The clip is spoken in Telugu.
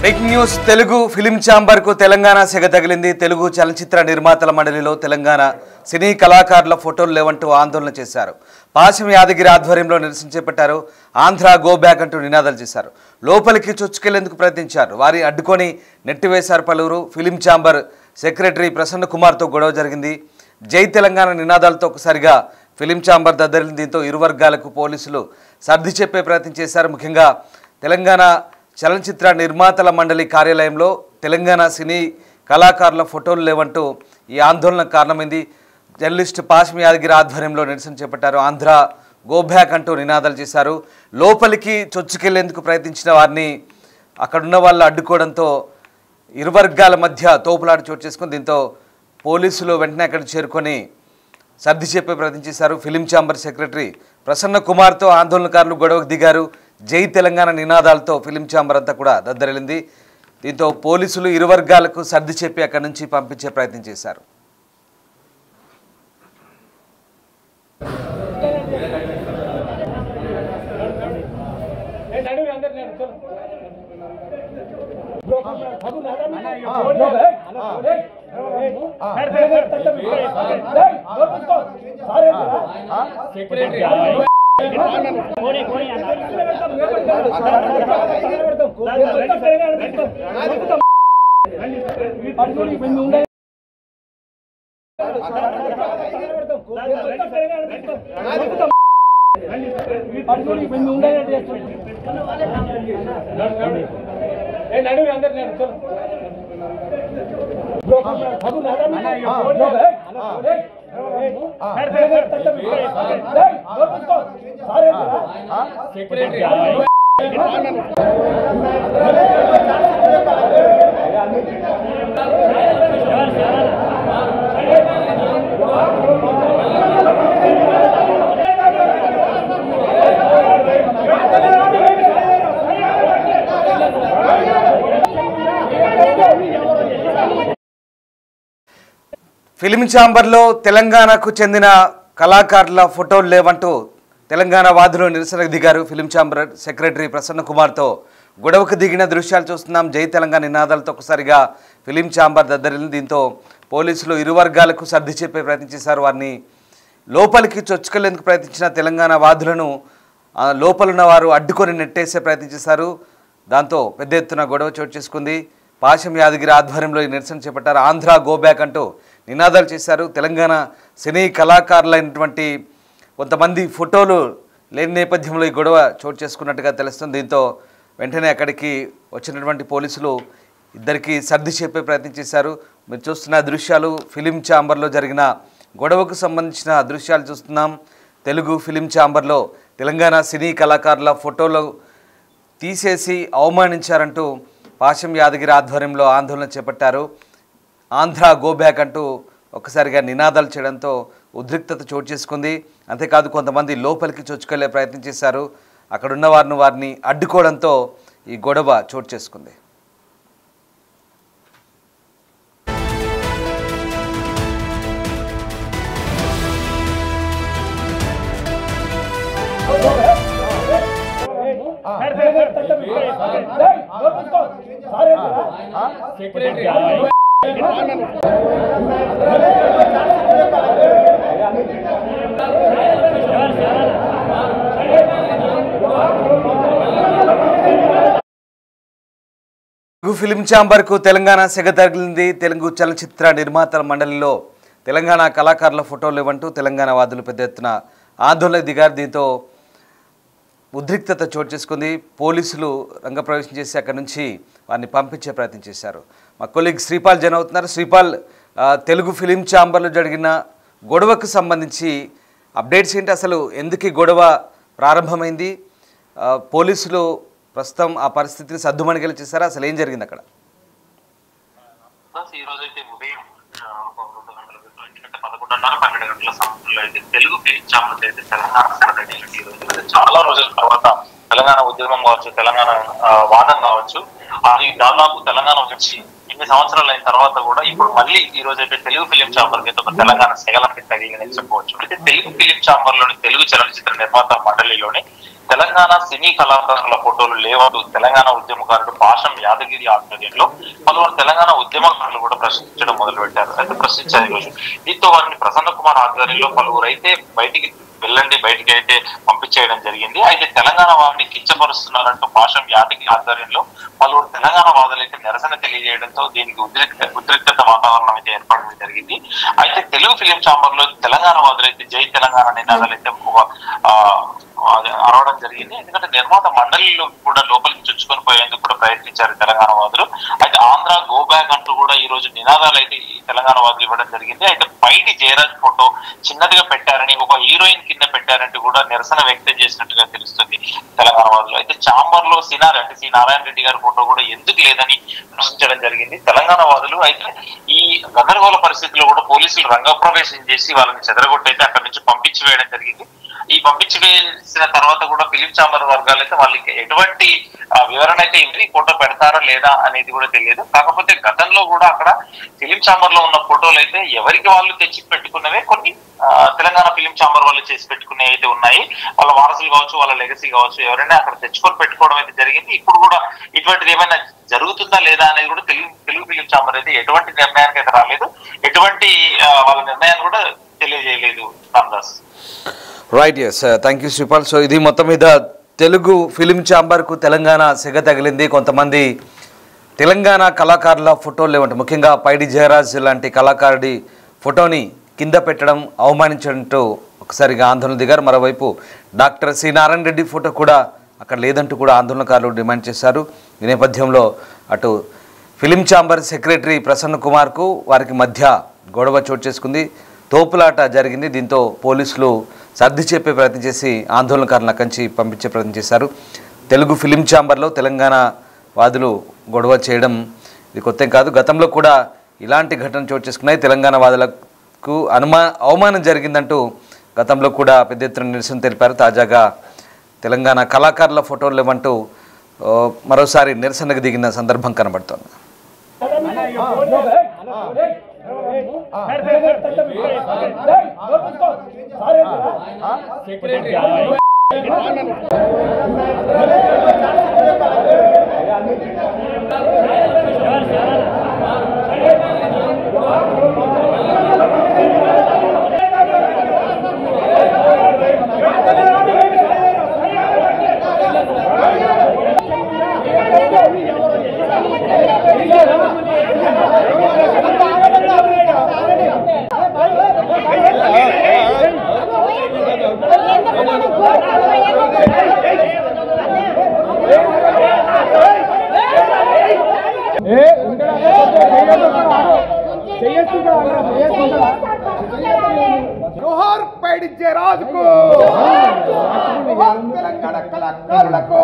Breaking news Telugu film chamber కు తెలంగాణ సెగ తగిలింది. తెలుగు చలనచిత్ర నిర్మాతల మండలిలో తెలంగాణ సినీ కళాకారుల ఫోటోలు లేవంటూ ఆందోళన చేశారు. పాశం యాదగిరి ఆధ్వర్యంలో నిరసన చేపట్టారు. ఆంధ్ర గో బ్యాక్ అంటూ నినాదాలు చేశారు. లోపలికి చొచ్చుకెళ్లేందుకు ప్రయత్నించారు. వారి అడ్డుకొని నెట్టివేశారు పలువురు. ఫిలిం ఛాంబర్ సెక్రటరీ ప్రసన్న కుమార్తో గొడవ జరిగింది. జై తెలంగాణ నినాదాలతో ఒకసారిగా ఫిలిం ఛాంబర్ దద్దరిల్లింది. దీంతో ఇరు వర్గాలకు పోలీసులు సర్ది చెప్పే ప్రయత్నం చేశారు. ముఖ్యంగా తెలంగాణ చలనచిత్ర నిర్మాతల మండలి కార్యాలయంలో తెలంగాణ సినీ కళాకారుల ఫోటోలు లేవంటూ ఈ ఆందోళనకు కారణమైంది. జర్నలిస్ట్ పాశం యాదగిరి ఆధ్వర్యంలో నిరసన చేపట్టారు. ఆంధ్ర గో బ్యాక్ అంటూ నినాదాలు చేశారు. లోపలికి చొచ్చుకెళ్లేందుకు ప్రయత్నించిన వారిని అక్కడున్న వాళ్ళు అడ్డుకోవడంతో ఇరు వర్గాల మధ్య తోపులాట చోటు చేసుకుని దీంతో పోలీసులు వెంటనే అక్కడికి చేరుకొని సర్ది చెప్పే ప్రయత్నం చేశారు. ఫిలిం ఛాంబర్ సెక్రటరీ ప్రసన్న కుమార్తో ఆందోళనకారులు గొడవకు దిగారు. జై తెలంగాణ నినాదాలతో ఫిలిం ఛాంబర్ అంతా కూడా దద్దరిల్లింది. దీంతో పోలీసులు ఇరు వర్గాలకు సర్ది చెప్పి అక్కడి నుంచి పంపించే ప్రయత్నం చేశారు. ఫిలిం ఛాంబర్లో తెలంగాణకు చెందిన కళాకారుల ఫోటోలు లేవంటూ తెలంగాణ వాదులు నిరసనకు దిగారు. ఫిలిం ఛాంబర్ సెక్రటరీ ప్రసన్న కుమార్తో గొడవకు దిగిన దృశ్యాలు చూస్తున్నాం. జై తెలంగాణ నినాదాలతో ఒకసారిగా ఫిలిం ఛాంబర్ దద్దరిల్లింది. దీంతో పోలీసులు ఇరు వర్గాలకు సర్ది చెప్పే ప్రయత్నం చేశారు. వారిని లోపలికి చొచ్చుకెళ్లేందుకు ప్రయత్నించిన తెలంగాణ వాదులను లోపలున్న వారు అడ్డుకొని నెట్టేసే ప్రయత్నం చేశారు. దాంతో పెద్ద ఎత్తున గొడవ చోటు చేసుకుంది. పాశం యాదగిరి ఆధ్వర్యంలో ఈ నిరసన చేపట్టారు. ఆంధ్ర గో బ్యాక్ అంటూ నినాదాలు చేశారు. తెలంగాణ సినీ కళాకారులైనటువంటి కొంతమంది ఫోటోలు లేని నేపథ్యంలో ఈ గొడవ చోటు చేసుకున్నట్టుగా తెలుస్తుంది. దీంతో వెంటనే అక్కడికి వచ్చినటువంటి పోలీసులు ఇద్దరికి సర్ది చెప్పే ప్రయత్నం చేశారు. మీరు చూస్తున్న దృశ్యాలు ఫిలిం ఛాంబర్లో జరిగిన గొడవకు సంబంధించిన దృశ్యాలు చూస్తున్నాం. తెలుగు ఫిలిం ఛాంబర్లో తెలంగాణ సినీ కళాకారుల ఫోటోలు తీసేసి అవమానించారంటూ పాశం యాదగిరి ఆధ్వర్యంలో ఆందోళన చేపట్టారు. ఆంధ్ర గో బ్యాక్ అంటూ ఒక్కసారిగా నినాదాలు చేయడంతో ఉద్రిక్తత చోటు చేసుకుంది. అంతేకాదు కొంతమంది లోపలికి చొచ్చుకెళ్లే ప్రయత్నం చేశారు. అక్కడున్న వారిని అడ్డుకోవడంతో ఈ గొడవ చోటు చేసుకుంది. ఫిలిం ఛాంబర్కు తెలంగాణ సెగ తగిలింది. తెలుగు చలనచిత్ర నిర్మాతల మండలిలో తెలంగాణ కళాకారుల ఫోటోలు ఇవ్వంటూ తెలంగాణ వాదులు పెద్ద ఎత్తున ఆందోళన దిగారు. దీంతో ఉద్రిక్తత చోటు చేసుకుంది. పోలీసులు రంగప్రవేశం చేసి అక్కడి నుంచి వారిని పంపించే ప్రయత్నం చేశారు. మా కొలీగ్ శ్రీపాల్ జన అవుతున్నారు. శ్రీపాల్, తెలుగు ఫిలిం ఛాంబర్లో జరిగిన గొడవకు సంబంధించి అప్డేట్స్ ఏంటి? అసలు ఎందుకు గొడవ ప్రారంభమైంది? పోలీసులు ప్రస్తుతం ఆ పరిస్థితిని సద్దుమణిగేలా చేశారా? అసలు ఏం జరిగింది అక్కడ? తెలుగు ఫిలిం ఛాంబర్ అయితే తెలంగాణ చాలా రోజుల తర్వాత తెలంగాణ ఉద్యమం కావచ్చు, తెలంగాణ వాదం కావచ్చు, అది దాదాపు తెలంగాణ వచ్చి ఇన్ని సంవత్సరాలు అయిన తర్వాత కూడా ఇప్పుడు మళ్ళీ ఈ రోజు అయితే తెలుగు ఫిలిం ఛాంబర్ కి ఒక తెలంగాణ సెగలం తగిలిందని చెప్పుకోవచ్చు. అయితే తెలుగు ఫిలిం ఛాంబర్ లోని తెలుగు చలనచిత్ర నిర్మాత మండలిలోని తెలంగాణ సినీ కళాకారుల ఫోటోలు లేవంటూ తెలంగాణ ఉద్యమకారుడు పాషం యాదగిరి ఆధ్వర్యంలో పలువురు తెలంగాణ ఉద్యమకారులు కూడా ప్రశ్నించడం మొదలు పెట్టారు. అయితే ప్రశ్నించారు ఈరోజు. దీంతో వారిని ప్రసన్న కుమార్ ఆధ్వర్యంలో పలువురు అయితే బయటికి వెళ్ళండి, బయటికి అయితే పంపించేయడం జరిగింది. అయితే తెలంగాణ వారిని కించపరుస్తున్నారంటూ పాషం యాదగిరి ఆధ్వర్యంలో పలువురు తెలంగాణ వాదులు అయితే నిరసన తెలియజేయడంతో దీనికి ఉద్రిక్తత వాతావరణం అయితే ఏర్పడడం జరిగింది. అయితే తెలుగు ఫిలిం ఛాంబర్ లో తెలంగాణ వాదులు అయితే జై తెలంగాణ నినాదాలు అయితే అరవడం జరిగింది. ఎందుకంటే నిర్మాత మండలిలో కూడా లోపలికి చుచ్చుకొని పోయేందుకు కూడా ప్రయత్నించారు తెలంగాణ వాదులు. అయితే ఆంధ్ర గో బ్యాక్ అంటూ కూడా ఈ రోజు నినాదాలు అయితే ఈ తెలంగాణ వాదులు ఇవ్వడం జరిగింది. అయితే పైడి జయరాజ్ ఫోటో చిన్నదిగా పెట్టారని, ఒక హీరోయిన్ కింద పెట్టారంటూ కూడా నిరసన వ్యక్తం చేసినట్టుగా తెలుస్తుంది తెలంగాణ వాదులు. అయితే ఛాంబర్ లో సి నారాయణ రెడ్డి గారి ఫోటో కూడా ఎందుకు లేదని ప్రశ్నించడం జరిగింది తెలంగాణ వాదులు. అయితే ఈ గందరగోళ పరిస్థితుల్లో కూడా పోలీసులు రంగప్రవేశం చేసి వాళ్ళని చెదరగొట్టయితే అక్కడి నుంచి పంపించి వేయడం జరిగింది. ఈ పంపించి వేసిన తర్వాత కూడా ఫిలిం ఛాంబర్ వర్గాలు అయితే వాళ్ళకి ఎటువంటి వివరణ అయితే ఇవ్వని, ఫోటో పెడతారా లేదా అనేది కూడా తెలియదు. కాకపోతే గతంలో కూడా అక్కడ ఫిలిం ఛాంబర్ లో ఉన్న ఫోటోలు అయితే ఎవరికి వాళ్ళు తెచ్చి పెట్టుకున్నవే, కొన్ని తెలంగాణ ఫిలిం ఛాంబర్ వాళ్ళు చేసి పెట్టుకునే అయితే ఉన్నాయి. వాళ్ళ వారసులు కావచ్చు, వాళ్ళ లెగసీ కావచ్చు, ఎవరైనా అక్కడ తెచ్చుకొని పెట్టుకోవడం అయితే జరిగింది. ఇప్పుడు కూడా ఇటువంటిది ఏమైనా జరుగుతుందా లేదా అనేది కూడా తెలుగు ఫిలిం ఛాంబర్ అయితే ఎటువంటి నిర్ణయానికి అయితే రాలేదు, ఎటువంటి వాళ్ళ నిర్ణయాన్ని కూడా తెలియజేయలేదు. Ramdas. Right, yes, thank you Sripal. So ఇది మొత్తం మీద తెలుగు ఫిలిం ఛాంబర్కు తెలంగాణ సెగ తగిలింది. కొంతమంది తెలంగాణ కళాకారుల ఫోటోలు లేవంట, ముఖ్యంగా పైడి జయరాజ్ లాంటి కళాకారుడి ఫోటోని కింద పెట్టడం, అవమానించడంతో ఒకసారిగా ఆందోళన దిగారు. మరోవైపు doctor C Narayana Reddy photo కూడా అక్కడ లేదంటూ కూడా ఆందోళనకారులు డిమాండ్ చేశారు. ఈ నేపథ్యంలో అటు ఫిలిం ఛాంబర్ సెక్రటరీ ప్రసన్న కుమార్కు వారికి మధ్య గొడవ చోటు చేసుకుంది, తోపులాట జరిగింది. దీంతో పోలీసులు సర్ది చెప్పే ప్రయత్నం చేసి ఆందోళనకారులను అక్కడి పంపించే ప్రయత్నం చేశారు. తెలుగు ఫిలిం ఛాంబర్లో తెలంగాణ వాదులు గొడవ చేయడం ఇది కొత్త కాదు. గతంలో కూడా ఇలాంటి ఘటన చోటు చేసుకున్నాయి. తెలంగాణ వాదులకు అవమానం జరిగిందంటూ గతంలో కూడా పెద్ద ఎత్తున నిరసన తెలిపారు. తాజాగా తెలంగాణ కళాకారుల ఫోటోలు లేవంటూ మరోసారి నిరసనకు దిగిన సందర్భం కనబడుతోంది. जोहार पैडी जयराज को, तेलंगाना कलाकारुలకు